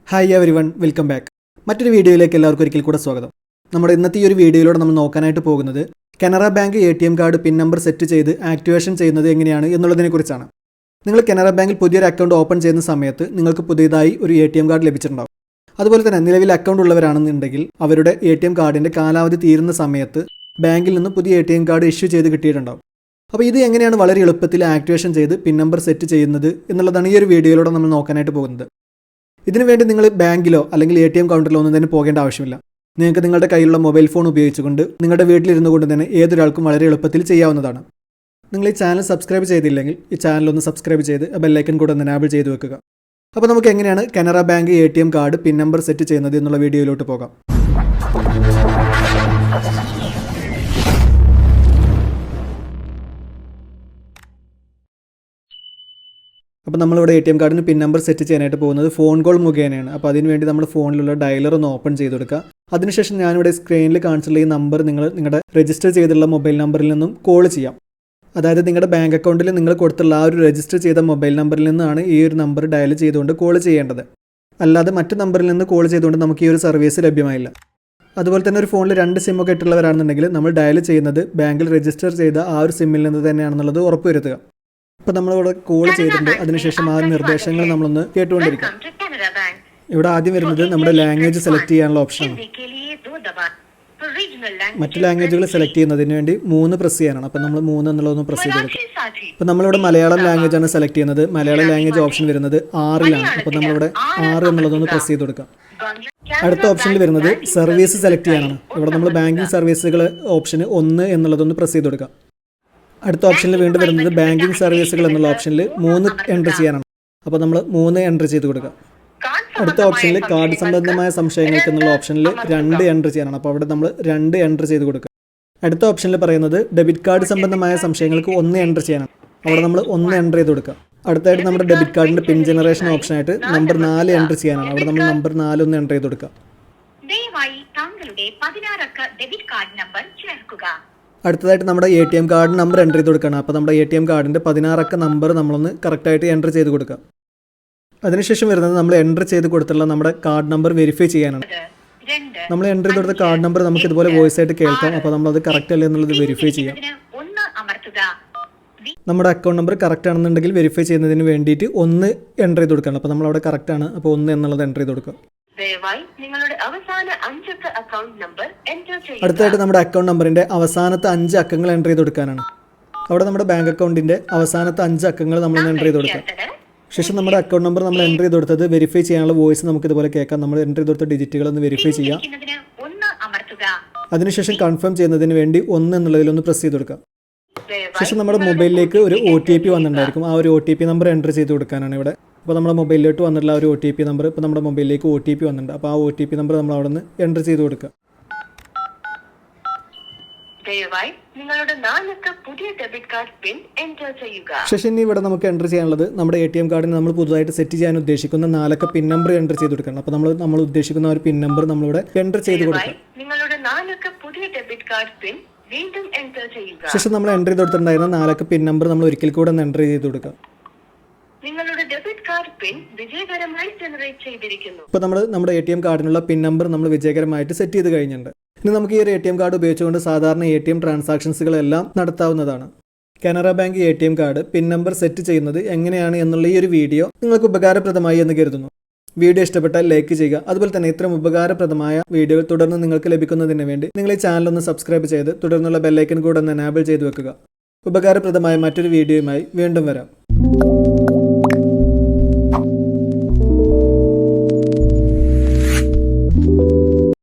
Hi everyone, welcome back. മറ്റൊരു വീഡിയോയിലേക്ക് എല്ലാവർക്കും ഒരിക്കൽ കൂടെ സ്വാഗതം. നമ്മുടെ ഇന്നത്തെ ഈ ഒരു വീഡിയോയിലൂടെ നമ്മൾ നോക്കാനായിട്ട് പോകുന്നത് Canara bank ATM card pin number set ചെയ്ത് ആക്ടിവേഷൻ ചെയ്യുന്നത് എങ്ങനെയാണ് എന്നുള്ളതിനെക്കുറിച്ചാണ്. നിങ്ങൾ കനറ ബാങ്കിൽ പുതിയൊരു അക്കൗണ്ട് ഓപ്പൺ ചെയ്യുന്ന സമയത്ത് നിങ്ങൾക്ക് പുതിയതായി ഒരു ATM കാർഡ് ലഭിച്ചിട്ടുണ്ടാകും. അതുപോലെ തന്നെ നിലവിൽ അക്കൗണ്ട് ഉള്ളവരാണെന്നുണ്ടെങ്കിൽ അവരുടെ ATM കാർഡിൻ്റെ കാലാവധി തീരുന്ന സമയത്ത് ബാങ്കിൽ നിന്ന് പുതിയ ATM കാർഡ് ഇഷ്യൂ ചെയ്ത് കിട്ടിയിട്ടുണ്ടാകും. അപ്പോൾ ഇത് എങ്ങനെയാണ് വളരെ എളുപ്പത്തിൽ ആക്ടിവേഷൻ ചെയ്ത് പിൻ നമ്പർ സെറ്റ് ചെയ്യുന്നത് എന്നുള്ളതാണ് ഈ ഒരു വീഡിയോയിലൂടെ നമ്മൾ നോക്കാനായിട്ട് പോകുന്നത്. ഇതിനുവേണ്ടി നിങ്ങൾ ബാങ്കിലോ അല്ലെങ്കിൽ ATM കൗണ്ടറിലോ ഒന്നും തന്നെ പോകേണ്ട ആവശ്യമില്ല. നിങ്ങൾക്ക് നിങ്ങളുടെ കയ്യിലുള്ള മൊബൈൽ ഫോൺ ഉപയോഗിച്ചുകൊണ്ട് നിങ്ങളുടെ വീട്ടിലിരുന്നു കൊണ്ട് തന്നെ ഏതൊരാൾക്കും വളരെ എളുപ്പത്തിൽ ചെയ്യാവുന്നതാണ്. നിങ്ങൾ ഈ ചാനൽ സബ്സ്ക്രൈബ് ചെയ്തില്ലെങ്കിൽ ഈ ചാനൽ ഒന്ന് സബ്സ്ക്രൈബ് ചെയ്ത് ബെല്ലൈക്കൺ കൂടെ ഒന്ന് എനാബിൾ ചെയ്ത് വെക്കുക. അപ്പോൾ നമുക്ക് എങ്ങനെയാണ് Canara bank ATM card pin number set ചെയ്യുന്നത് എന്നുള്ള വീഡിയോയിലോട്ട് പോകാം. അപ്പോൾ നമ്മളിവിടെ ATM കാർഡിന് പിൻ നമ്പർ സെറ്റ് ചെയ്യാനായിട്ട് പോകുന്നത് ഫോൺ കോൾ മുഖേനയാണ്. അപ്പോൾ അതിനുവേണ്ടി നമ്മൾ ഫോണിലുള്ള ഡയലർ ഒന്ന് ഓപ്പൺ ചെയ്ത് കൊടുക്കുക. അതിനുശേഷം ഞാനിവിടെ സ്ക്രീനിൽ കാണിച്ചിട്ടുള്ള ഈ നമ്പർ നിങ്ങളുടെ രജിസ്റ്റർ ചെയ്തിട്ടുള്ള മൊബൈൽ നമ്പറിൽ നിന്നും കോൾ ചെയ്യാം. അതായത് നിങ്ങളുടെ ബാങ്ക് അക്കൗണ്ടിൽ നിങ്ങൾ കൊടുത്തുള്ള ആ ഒരു രജിസ്റ്റർ ചെയ്ത മൊബൈൽ നമ്പറിൽ നിന്നാണ് ഈ ഒരു നമ്പർ ഡയൽ ചെയ്തുകൊണ്ട് കോൾ ചെയ്യേണ്ടത്. അല്ലാതെ മറ്റു നമ്പറിൽ നിന്ന് കോൾ ചെയ്തുകൊണ്ട് നമുക്ക് ഈ ഒരു സർവീസ് ലഭ്യമായില്ല. അതുപോലെ തന്നെ ഒരു ഫോണിൽ 2 സിമ്മൊക്കെ ഇട്ടുള്ളവരാണെന്നുണ്ടെങ്കിൽ നമ്മൾ ഡയൽ ചെയ്യുന്നത് ബാങ്കിൽ രജിസ്റ്റർ ചെയ്ത ആ ഒരു സിമ്മിൽ നിന്ന് തന്നെയാണെന്നുള്ളത് ഉറപ്പുവരുത്തുക. ഇപ്പോൾ നമ്മളിവിടെ കോൾ ചെയ്തിട്ടുണ്ട്. അതിനുശേഷം ആ നിർദ്ദേശങ്ങൾ നമ്മളൊന്ന് കേട്ടുകൊണ്ടിരിക്കാം. ഇവിടെ ആദ്യം വരുന്നത് നമ്മുടെ ലാംഗ്വേജ് സെലക്ട് ചെയ്യാനുള്ള ഓപ്ഷനാണ്. മറ്റു ലാംഗ്വേജുകൾ സെലക്ട് ചെയ്യുന്നതിന് വേണ്ടി 3 പ്രസ് ചെയ്യാനാണ്. അപ്പോൾ നമ്മൾ 3 എന്നുള്ളതൊന്ന് പ്രസ് ചെയ്ത് കൊടുക്കാം. അപ്പോൾ നമ്മളിവിടെ മലയാളം ലാംഗ്വേജ് ആണ് സെലക്ട് ചെയ്യുന്നത്. മലയാളം ലാംഗ്വേജ് ഓപ്ഷൻ വരുന്നത് 6-ലാണ്. അപ്പോൾ നമ്മളിവിടെ 6 എന്നുള്ളതൊന്ന് പ്രസ് ചെയ്ത് കൊടുക്കാം. അടുത്ത ഓപ്ഷനിൽ വരുന്നത് സർവീസ് സെലക്ട് ചെയ്യാനാണ്. ഇവിടെ നമ്മൾ ബാങ്കിങ് സർവീസുകൾ ഓപ്ഷന് 1 എന്നുള്ളതൊന്ന് പ്രസ് ചെയ്ത് കൊടുക്കാം. അടുത്ത ഓപ്ഷനിൽ വീണ്ടും വരുന്നത് ബാങ്കിങ് സർവീസുകൾ എന്നുള്ള ഓപ്ഷനിൽ 3 എൻ്റർ ചെയ്യാനാണ്. അപ്പോൾ നമ്മൾ 3 എൻ്റർ ചെയ്ത് കൊടുക്കുക. അടുത്ത ഓപ്ഷനിൽ കാർഡ് സംബന്ധമായ സംശയങ്ങൾക്ക് എന്നുള്ള ഓപ്ഷനിൽ 2 എൻ്റർ ചെയ്യാനാണ്. അപ്പോൾ അവിടെ നമ്മൾ 2 എൻ്റർ ചെയ്ത് കൊടുക്കുക. അടുത്ത ഓപ്ഷനിൽ പറയുന്നത് ഡെബിറ്റ് കാർഡ് സംബന്ധമായ സംശയങ്ങൾക്ക് 1 എൻ്റർ ചെയ്യാനാണ്. അവിടെ നമ്മൾ 1 എൻ്റർ ചെയ്ത് കൊടുക്കുക. അടുത്തായിട്ട് നമ്മുടെ ഡെബിറ്റ് കാർഡിൻ്റെ പിൻ ജനറേഷൻ ഓപ്ഷനായിട്ട് നമ്പർ 4 എൻ്റർ ചെയ്യാനാണ്. അവിടെ നമ്മൾ നമ്പർ 4 ഒന്ന് എൻ്റർ ചെയ്ത് കൊടുക്കുക. അടുത്തതായിട്ട് നമ്മുടെ ATM കാർഡ് നമ്പർ എൻ്റർ ചെയ്ത് കൊടുക്കണം. അപ്പോൾ നമ്മുടെ ATM കാർഡിൻ്റെ 16 അക്ക നമ്പർ നമ്മളൊന്ന് കറക്റ്റായിട്ട് എൻ്റർ ചെയ്ത് കൊടുക്കുക. അതിനുശേഷം വരുന്നത് നമ്മൾ എൻ്റർ ചെയ്ത് കൊടുത്തുള്ള നമ്മുടെ കാർഡ് നമ്പർ വെരിഫൈ ചെയ്യാനാണ്. നമ്മൾ എൻ്റർ ചെയ്ത് കൊടുത്ത കാർഡ് നമ്പർ നമുക്ക് ഇതുപോലെ വോയിസ് ആയിട്ട് കേൾക്കാം. അപ്പോൾ നമ്മളത് കറക്റ്റ് അല്ലേ എന്നുള്ളത് വെരിഫൈ ചെയ്യാം. നമ്മുടെ അക്കൗണ്ട് നമ്പർ കറക്റ്റ് ആണെന്നുണ്ടെങ്കിൽ വെരിഫൈ ചെയ്യുന്നതിന് വേണ്ടിയിട്ട് 1 എൻ്റർ ചെയ്ത് കൊടുക്കണം. അപ്പോൾ നമ്മളവിടെ കറക്റ്റ് ആണ്. അപ്പോൾ 1 എന്നുള്ളത് എൻ്റർ ചെയ്ത് കൊടുക്കുക. അടുത്തായിട്ട് നമ്മുടെ അക്കൗണ്ട് നമ്പറിന്റെ അവസാനത്തെ 5 അക്കങ്ങൾ എൻ്റർ ചെയ്ത് കൊടുക്കാനാണ്. അവിടെ നമ്മുടെ ബാങ്ക് അക്കൗണ്ടിന്റെ അവസാനത്തെ 5 അക്കങ്ങൾ നമ്മൾ എൻ്റർ ചെയ്ത് കൊടുക്കാം. ശേഷം നമ്മുടെ അക്കൗണ്ട് നമ്പർ നമ്മൾ എൻ്റർ ചെയ്ത് കൊടുത്തത് വെരിഫൈ ചെയ്യാനുള്ള വോയിസ് നമുക്ക് ഇതുപോലെ കേൾക്കാം. നമ്മൾ എൻ്റർ ചെയ്ത് കൊടുത്ത ഡിജിറ്റുകൾ ഒന്ന് വെരിഫൈ ചെയ്യാം. അതിനുശേഷം കൺഫേം ചെയ്യുന്നതിന് വേണ്ടി 1 എന്നുള്ളതിലൊന്ന് പ്രസ് ചെയ്ത് കൊടുക്കാം. ശേഷം നമ്മുടെ മൊബൈലിലേക്ക് ഒരു OTP വന്നിട്ടുണ്ടായിരിക്കും. ആ ഒരു OTP നമ്പർ എൻ്റർ ചെയ്ത് കൊടുക്കാനാണ് ഇവിടെ. അപ്പോൾ നമ്മുടെ മൊബൈലിലോട്ട് വന്നിട്ടുള്ള ഒരു OTP നമ്പർ ഇപ്പോൾ നമ്മുടെ മൊബൈലിലേക്ക് OTP വന്നിട്ടുണ്ട്. അപ്പോൾ ആ OTP നമ്പർ നമ്മൾ അവിടെ നിന്ന് എൻ്റർ ചെയ്ത് കൊടുക്കുക. ശേഷം ഇനി ഇവിടെ നമുക്ക് എൻ്റർ ചെയ്യാനുള്ളത് നമ്മുടെ ATM കാർഡിന് നമ്മൾ പുതുതായിട്ട് സെറ്റ് ചെയ്യാൻ ഉദ്ദേശിക്കുന്ന 4 അക്ക പിൻ നമ്പർ എൻ്റർ ചെയ്ത് കൊടുക്കണം. അപ്പോൾ നമ്മൾ ഉദ്ദേശിക്കുന്ന ഒരു പിൻ നമ്പർ നമ്മളിവിടെ എൻ്റർ ചെയ്ത് കൊടുക്കാം. ശേഷം നമ്മൾ എൻ്റർ ചെയ്ത് കൊടുത്തിട്ടുണ്ടായിരുന്ന 4 അക്ക പിൻ നമ്പർ നമ്മൾ ഒരിക്കൽ കൂടെ ഒന്ന് എൻ്റർ ചെയ്ത് കൊടുക്കാം. നിങ്ങളുടെ ഡെബിറ്റ് കാർഡ് പിൻ വിജയകരമായി ജനറേറ്റ് ചെയ്തിരിക്കുന്നു. ഇപ്പോൾ നമ്മുടെ ATM കാർഡിനുള്ള പിൻ നമ്പർ നമ്മൾ വിജയകരമായിട്ട് സെറ്റ് ചെയ്ത് കഴിഞ്ഞിട്ടുണ്ട്. ഇനി നമുക്ക് ഈ ഒരു ATM കാർഡ് ഉപയോഗിച്ചുകൊണ്ട് സാധാരണ ATM ട്രാൻസാക്ഷൻസുകളെല്ലാം നടത്താവുന്നതാണ്. Canara bank ATM card pin number set ചെയ്യുന്നത് എങ്ങനെയാണ് എന്നുള്ള ഈ ഒരു വീഡിയോ നിങ്ങൾക്ക് ഉപകാരപ്രദമായി എന്ന് കരുതുന്നു. വീഡിയോ ഇഷ്ടപ്പെട്ടാൽ ലൈക്ക് ചെയ്യുക. അതുപോലെ തന്നെ ഇത്തരം ഉപകാരപ്രദമായ വീഡിയോകൾ തുടർന്ന് നിങ്ങൾക്ക് ലഭിക്കുന്നതിന് വേണ്ടി നിങ്ങൾ ഈ ചാനൽ ഒന്ന് സബ്സ്ക്രൈബ് ചെയ്ത് തുടർന്നുള്ള ബെല്ലൈക്കൺ കൂടെ ഒന്ന് എനാബിൾ ചെയ്ത് വെക്കുക. ഉപകാരപ്രദമായ മറ്റൊരു വീഡിയോയുമായി വീണ്ടും വരാം.